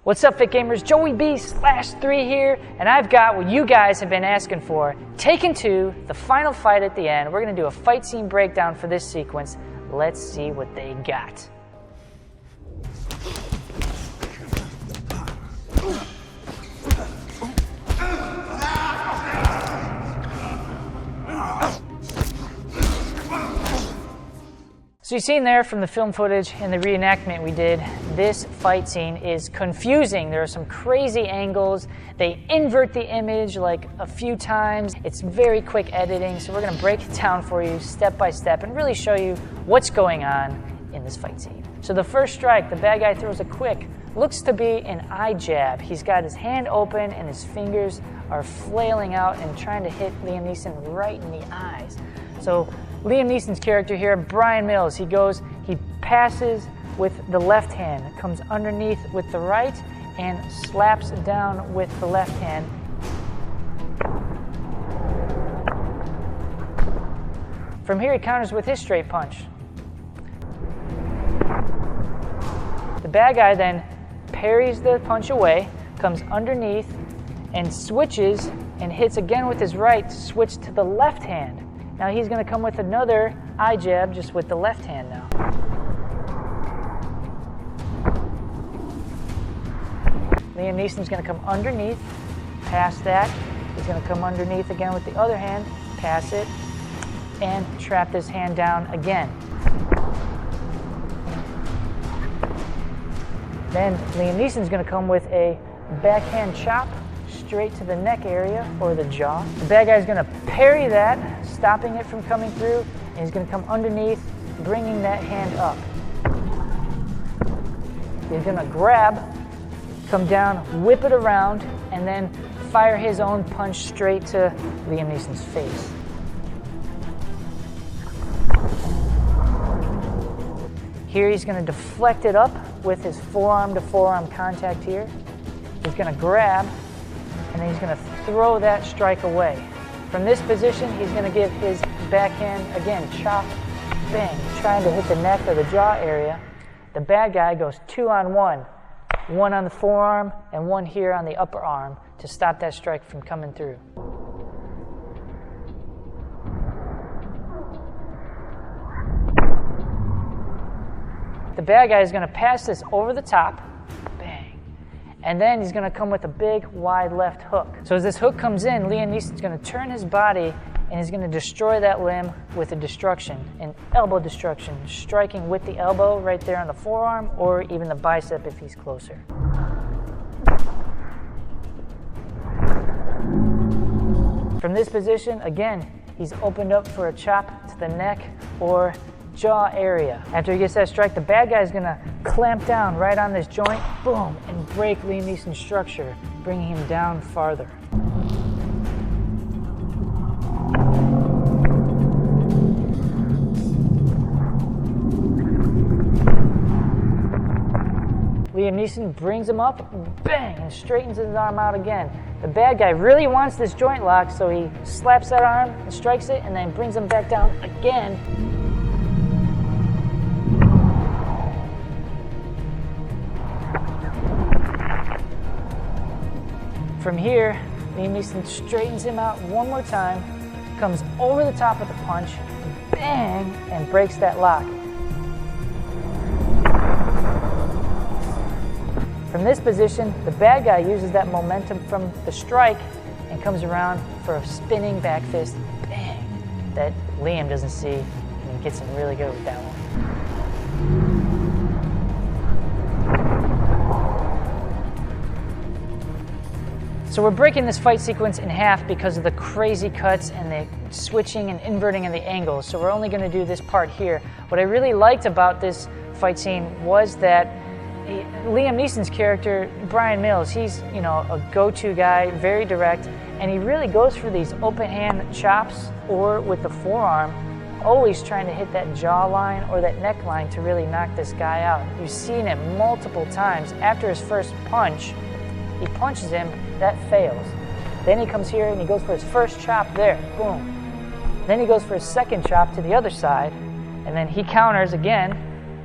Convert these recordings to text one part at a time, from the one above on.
What's up, Fit Gamers? Joey B/3 here, and I've got what you guys have been asking for. Taken 2, the final fight at the end. We're going to do a fight scene breakdown for this sequence. Let's see what they got. So you've seen there from the film footage and the reenactment we did, this fight scene is confusing. There are some crazy angles. They invert the image like a few times. It's very quick editing, so we're going to break it down for you step by step and really show you what's going on in this fight scene. So the first strike, the bad guy throws a quick, looks to be an eye jab. He's got his hand open and his fingers are flailing out and trying to hit Liam Neeson right in the eyes. So Liam Neeson's character here, Brian Mills, he passes with the left hand, comes underneath with the right, and slaps down with the left hand. From here, he counters with his straight punch. The bad guy then parries the punch away, comes underneath, and switches and hits again with his right to switch to the left hand. Now he's going to come with another eye jab, just with the left hand now. Liam Neeson's going to come underneath, pass that. He's going to come underneath again with the other hand, pass it, and trap this hand down again. Then Liam Neeson's going to come with a backhand chop straight to the neck area or the jaw. The bad guy's going to parry that, stopping it from coming through, and he's going to come underneath, bringing that hand up. He's going to grab, come down, whip it around, and then fire his own punch straight to Liam Neeson's face. Here he's going to deflect it up with his forearm to forearm contact here. He's going to grab, and then he's going to throw that strike away. From this position, he's going to give his backhand, again, chop, bang, trying to hit the neck or the jaw area. The bad guy goes 2-on-1, one on the forearm and one here on the upper arm to stop that strike from coming through. The bad guy is going to pass this over the top, and then he's going to come with a big, wide left hook. So as this hook comes in, Liam Neeson's going to turn his body and he's going to destroy that limb with a destruction, an elbow destruction, striking with the elbow right there on the forearm or even the bicep if he's closer. From this position, again, he's opened up for a chop to the neck or jaw area. After he gets that strike, the bad guy is going to clamp down right on this joint, boom, and break Liam Neeson's structure, bringing him down farther. Liam Neeson brings him up, bang, and straightens his arm out again. The bad guy really wants this joint lock, so he slaps that arm and strikes it, and then brings him back down again. From here, Liam Neeson straightens him out one more time, comes over the top of the punch, bang, and breaks that lock. From this position, the bad guy uses that momentum from the strike and comes around for a spinning back fist, bang, that Liam doesn't see, and he gets him really good with that one. So we're breaking this fight sequence in half because of the crazy cuts and the switching and inverting of the angles. So we're only going to do this part here. What I really liked about this fight scene was that Liam Neeson's character, Brian Mills, he's a go-to guy, very direct, and he really goes for these open hand chops or with the forearm, always trying to hit that jawline or that neckline to really knock this guy out. You've seen it multiple times. After his first punch, he punches him, that fails. Then he comes here and he goes for his first chop there, boom. Then he goes for his second chop to the other side, and then he counters again,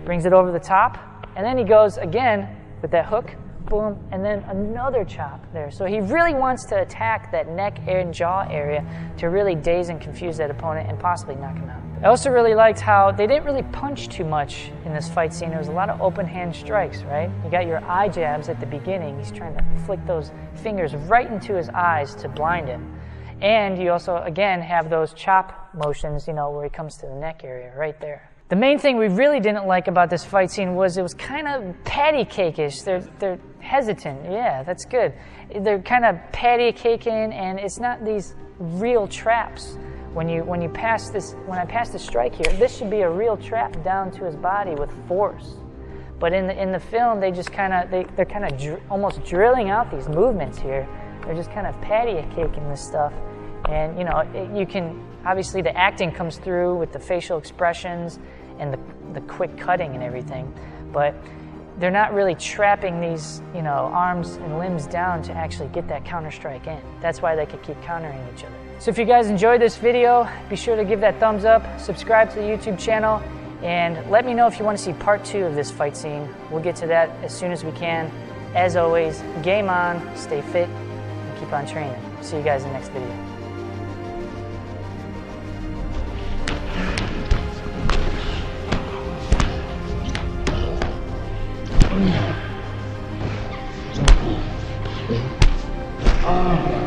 brings it over the top, and then he goes again with that hook, boom, and then another chop there. So he really wants to attack that neck and jaw area to really daze and confuse that opponent and possibly knock him out. I also really liked how they didn't really punch too much in this fight scene. There was a lot of open hand strikes, right? You got your eye jabs at the beginning. He's trying to flick those fingers right into his eyes to blind him. And you also, again, have those chop motions, you know, where he comes to the neck area right there. The main thing we really didn't like about this fight scene was it was kind of patty cake-ish. They're hesitant. Yeah, that's good. They're kind of patty caking, and it's not these real traps. When I pass the strike here, this should be a real trap down to his body with force. But in the film, they just they're kind of almost drilling out these movements here. They're just kind of patty caking this stuff, and you know you can obviously the acting comes through with the facial expressions and the quick cutting and everything, but they're not really trapping these, you know, arms and limbs down to actually get that counter strike in. That's why they could keep countering each other. So if you guys enjoyed this video, be sure to give that thumbs up, subscribe to the YouTube channel, and let me know if you want to see part 2 of this fight scene. We'll get to that as soon as we can. As always, game on, stay fit, and keep on training. See you guys in the next video. Oh.